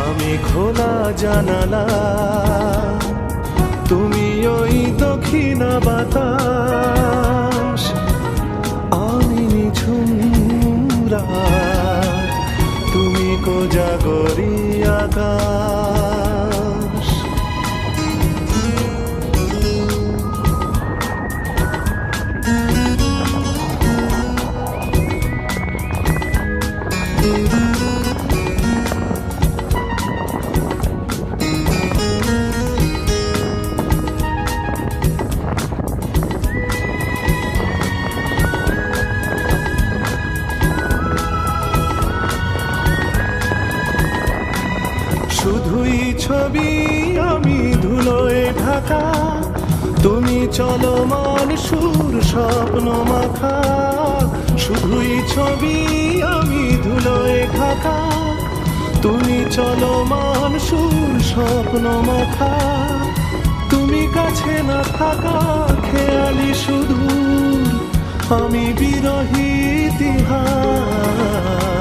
আমি খোলা জানালা, তুমি ওই দক্ষিণা বাতাস, আমি নিঝুম রাত, তুমি কোজাগরী আকাশ। শুধুই ছবি আমি ধুলোয় ঢাকা, তুমি চলমান সুর স্বপ্ন মাখা। শুধুই ছবি আমি ধুলোয় ঢাকা, তুমি চলমান সুর স্বপ্ন মাখা। তুমি কাছে না থাকা খেয়ালি সুদূর, আমি বিরহী ইতিহাস।